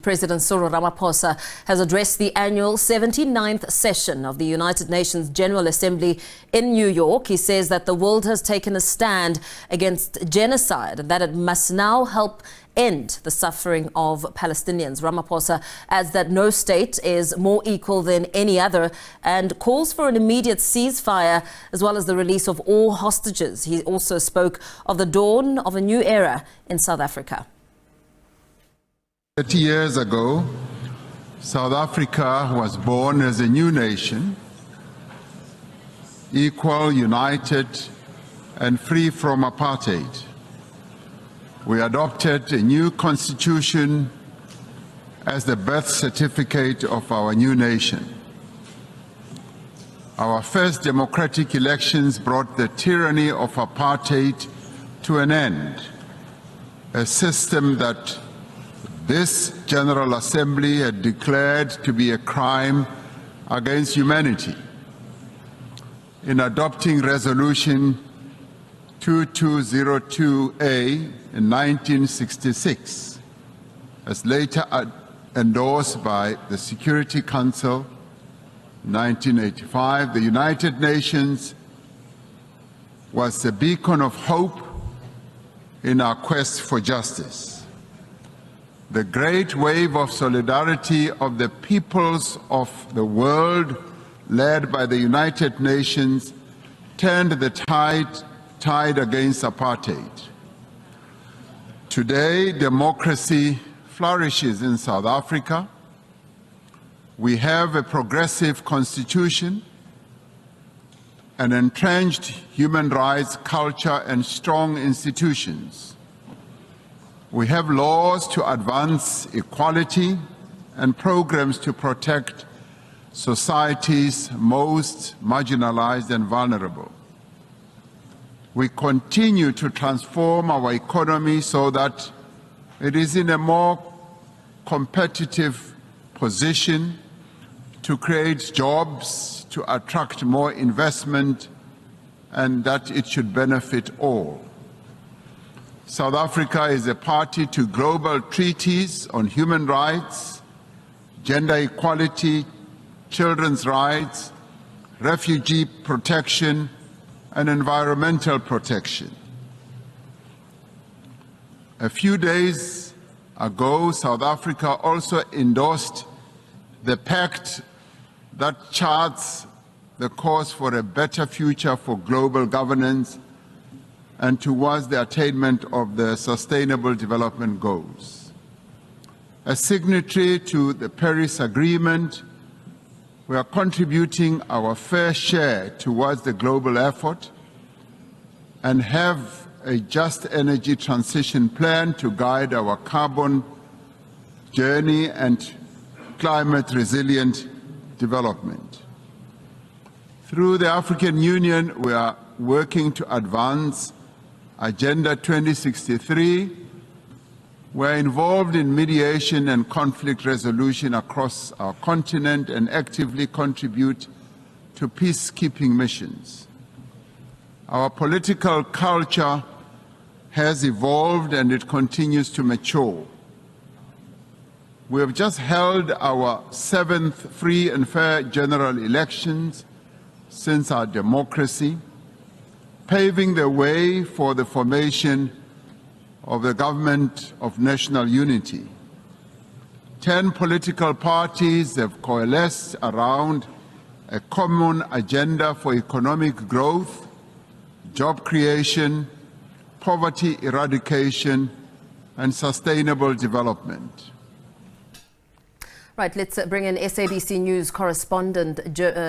President Cyril Ramaphosa has addressed the annual 79th session of the United Nations General Assembly in New York. He says that the world has taken a stand against genocide and that it must now help end the suffering of Palestinians. Ramaphosa adds that no state is more equal than any other and calls for an immediate ceasefire as well as the release of all hostages. He also spoke of the dawn of a new era in South Africa. 30 years ago, South Africa was born as a new nation, equal, united, and free from apartheid. We adopted a new constitution as the birth certificate of our new nation. Our first democratic elections brought the tyranny of apartheid to an end, a system that this General Assembly had declared to be a crime against humanity. In adopting Resolution 2202A in 1966, as later endorsed by the Security Council in 1985, the United Nations was a beacon of hope in our quest for justice. The great wave of solidarity of the peoples of the world, led by the United Nations, turned the tide against apartheid. Today, democracy flourishes in South Africa. We have a progressive constitution, an entrenched human rights culture, and strong institutions. We have laws to advance equality and programs to protect society's most marginalized and vulnerable. We continue to transform our economy so that it is in a more competitive position to create jobs, to attract more investment, and that it should benefit all. South Africa is a party to global treaties on human rights, gender equality, children's rights, refugee protection, and environmental protection. A few days ago, South Africa also endorsed the pact that charts the course for a better future for global governance and towards the attainment of the Sustainable Development Goals. As signatory to the Paris Agreement, we are contributing our fair share towards the global effort and have a just energy transition plan to guide our carbon journey and climate resilient development. Through the African Union, we are working to advance Agenda 2063, we're involved in mediation and conflict resolution across our continent and actively contribute to peacekeeping missions. Our political culture has evolved and it continues to mature. We have just held our 7th free and fair general elections since our democracy, paving the way for the formation of the government of national unity. 10 political parties have coalesced around a common agenda for economic growth, job creation, poverty eradication, and sustainable development. Right, let's bring in SABC News correspondent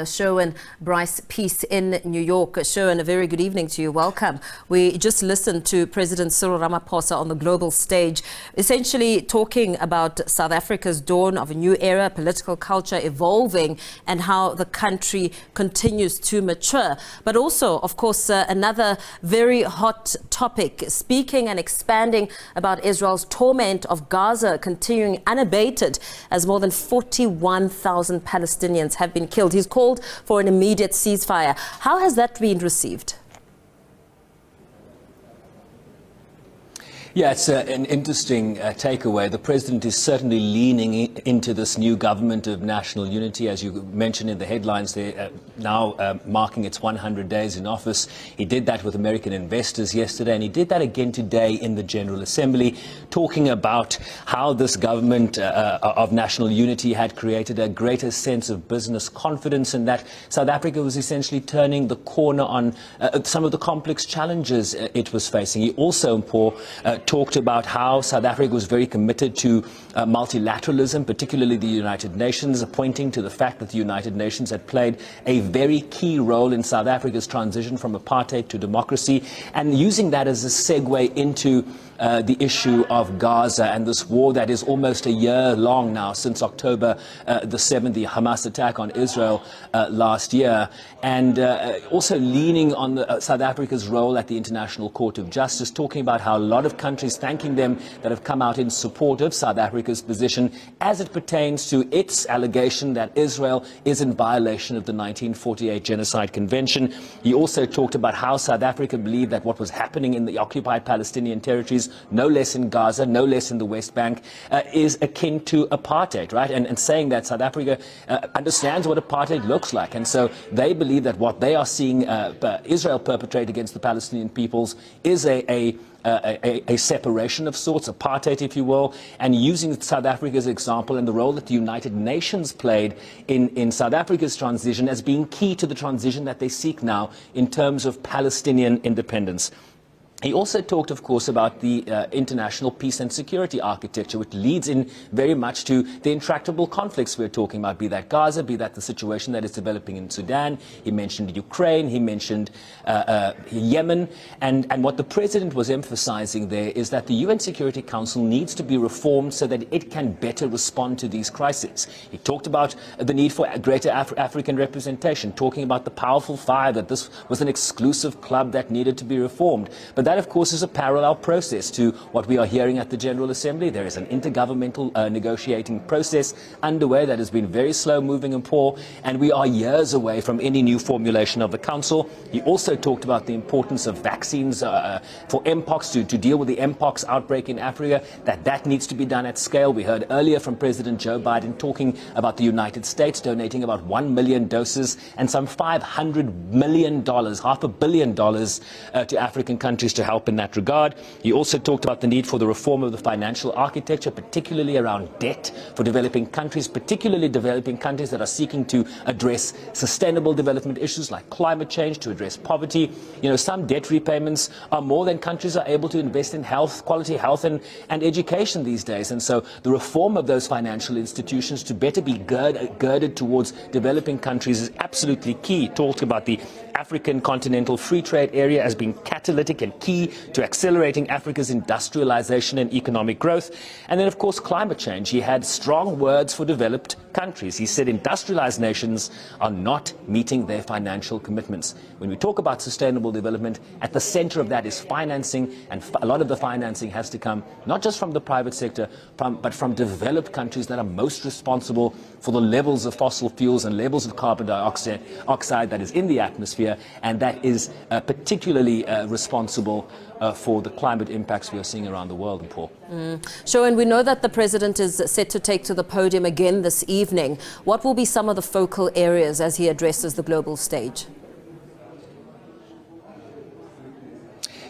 Sherwin Bryce Peace in New York. Sherwin, a very good evening to you. Welcome. We just listened to President Cyril Ramaphosa on the global stage, essentially talking about South Africa's dawn of a new era, political culture evolving, and how the country continues to mature. But also, of course, another very hot topic, speaking and expanding about Israel's torment of Gaza continuing unabated as more than 41,000 Palestinians have been killed. He's called for an immediate ceasefire. How has that been received? Yeah, it's an interesting takeaway. The president is certainly leaning into this new government of national unity, as you mentioned in the headlines. They're now marking its 100 days in office. He did that with American investors yesterday, and he did that again today in the General Assembly, talking about how this government of national unity had created a greater sense of business confidence, and that South Africa was essentially turning the corner on some of the complex challenges it was facing. He also, talked about how South Africa was very committed to multilateralism, particularly the United Nations, pointing to the fact that the United Nations had played a very key role in South Africa's transition from apartheid to democracy, and using that as a segue into the issue of Gaza and this war that is almost a year long now, since October the 7th, the Hamas attack on Israel last year, and also leaning on South Africa's role at the International Court of Justice, talking about how a lot of countries thanking them that have come out in support of South Africa's position as it pertains to its allegation that Israel is in violation of the 1948 Genocide Convention. He also talked about how South Africa believed that what was happening in the occupied Palestinian territories, no less in Gaza, no less in the West Bank, is akin to apartheid, right? And saying that South Africa understands what apartheid looks like. And so they believe that what they are seeing Israel perpetrate against the Palestinian peoples is a separation of sorts, apartheid, if you will, and using South Africa's example and the role that the United Nations played in South Africa's transition as being key to the transition that they seek now in terms of Palestinian independence. He also talked, of course, about the international peace and security architecture, which leads in very much to the intractable conflicts we're talking about, be that Gaza, be that the situation that is developing in Sudan. He mentioned Ukraine, he mentioned Yemen, and what the president was emphasizing there is that the UN Security Council needs to be reformed so that it can better respond to these crises. He talked about the need for greater African representation, talking about the powerful five, that this was an exclusive club that needed to be reformed. But that, of course, is a parallel process to what we are hearing at the General Assembly. There is an intergovernmental negotiating process underway that has been very slow moving and poor, and we are years away from any new formulation of the Council. He also talked about the importance of vaccines for Mpox, to deal with the Mpox outbreak in Africa, that needs to be done at scale. We heard earlier from President Joe Biden talking about the United States donating about 1 million doses and some $500 million, $500 million to African countries to help in that regard. He also talked about the need for the reform of the financial architecture, particularly around debt for developing countries, particularly developing countries that are seeking to address sustainable development issues like climate change, to address poverty. You know, some debt repayments are more than countries are able to invest in health, quality health and education these days. And so the reform of those financial institutions to better be girded towards developing countries is absolutely key. He talked about the African continental free trade area as being catalytic and key to accelerating Africa's industrialization and economic growth. And then, of course, climate change. He had strong words for developed countries. He said industrialized nations are not meeting their financial commitments. When we talk about sustainable development, at the center of that is financing, and a lot of the financing has to come not just from the private sector, but from developed countries that are most responsible for the levels of fossil fuels and levels of carbon dioxide that is in the atmosphere, and that is particularly responsible for the climate impacts we are seeing around the world, Paul. Sure, and we know that the president is set to take to the podium again this evening. What will be some of the focal areas as he addresses the global stage?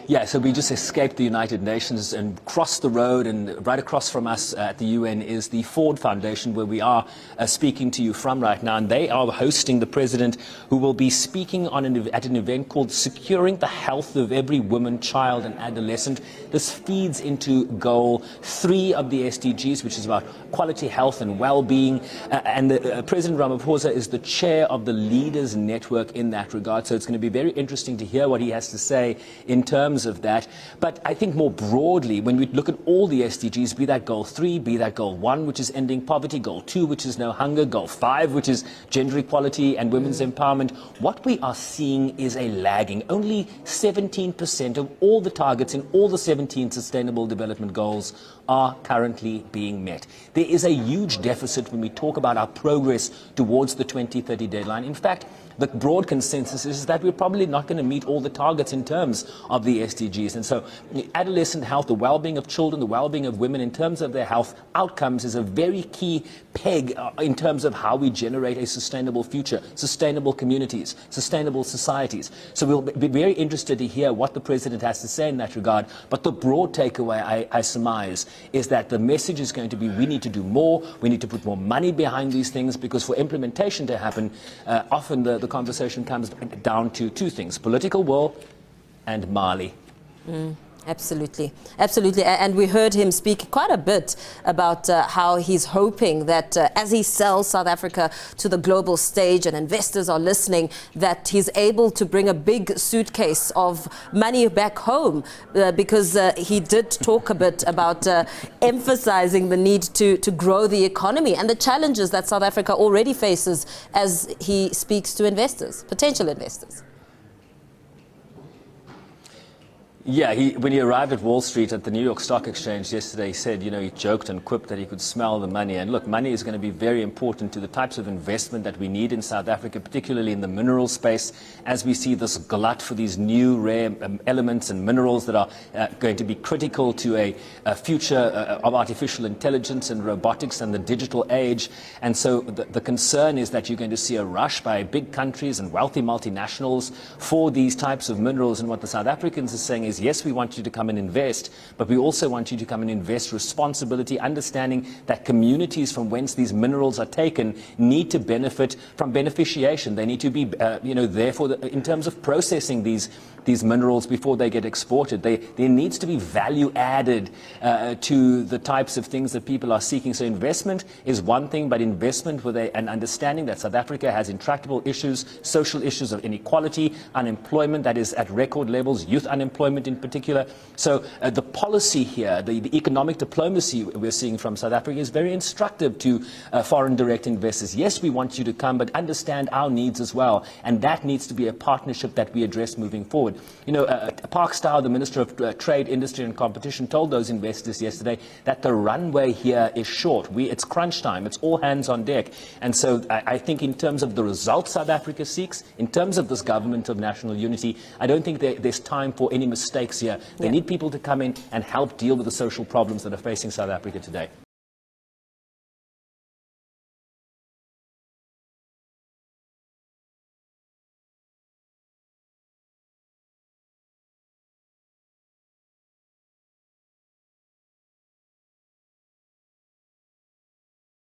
Yeah, so we just escaped the United Nations and crossed the road, and right across from us at the UN is the Ford Foundation, where we are speaking to you from right now. And they are hosting the president, who will be speaking on at an event called Securing the Health of Every Woman, Child and Adolescent. This feeds into goal 3 of the SDGs, which is about quality health and well-being. And President Ramaphosa is the chair of the Leaders Network in that regard. So it's going to be very interesting to hear what he has to say in terms of that. But I think more broadly, when we look at all the SDGs, be that goal 3, be that goal 1, which is ending poverty, goal 2, which is no hunger, goal 5, which is gender equality and women's empowerment, what we are seeing is a lagging. Only 17% of all the targets in all the 17 sustainable development goals are currently being met. There is a huge deficit when we talk about our progress towards the 2030 deadline. In fact, the broad consensus is that we're probably not going to meet all the targets in terms of the SDGs. And so adolescent health, the well-being of children, the well-being of women in terms of their health outcomes is a very key peg in terms of how we generate a sustainable future, sustainable communities, sustainable societies. So we'll be very interested to hear what the President has to say in that regard. But the broad takeaway, I surmise, is that the message is going to be we need to do more, we need to put more money behind these things, because for implementation to happen, often the conversation comes down to two things: political will and Mali. Absolutely, absolutely. And we heard him speak quite a bit about how he's hoping that as he sells South Africa to the global stage and investors are listening, that he's able to bring a big suitcase of money back home, because he did talk a bit about emphasizing the need to grow the economy and the challenges that South Africa already faces as he speaks to investors, potential investors. Yeah, when he arrived at Wall Street at the New York Stock Exchange yesterday, he said, he joked and quipped that he could smell the money. And look, money is going to be very important to the types of investment that we need in South Africa, particularly in the mineral space, as we see this glut for these new rare elements and minerals that are going to be critical to a future of artificial intelligence and robotics and the digital age. And so the concern is that you're going to see a rush by big countries and wealthy multinationals for these types of minerals. And what the South Africans are saying is, yes, we want you to come and invest, but we also want you to come and invest responsibility, understanding that communities from whence these minerals are taken need to benefit from beneficiation. They need to be, there in terms of processing these minerals before they get exported. There needs to be value added to the types of things that people are seeking. So investment is one thing, but investment with an understanding that South Africa has intractable issues, social issues of inequality, unemployment that is at record levels, youth unemployment in particular. So the policy here, the economic diplomacy we're seeing from South Africa is very instructive to foreign direct investors. Yes, we want you to come, but understand our needs as well. And that needs to be a partnership that we address moving forward. Park Stow, the Minister of Trade, Industry and Competition, told those investors yesterday that the runway here is short. It's crunch time. It's all hands on deck. And so I think in terms of the results South Africa seeks, in terms of this government of national unity, I don't think there's time for any mistakes here. They need people to come in and help deal with the social problems that are facing South Africa today.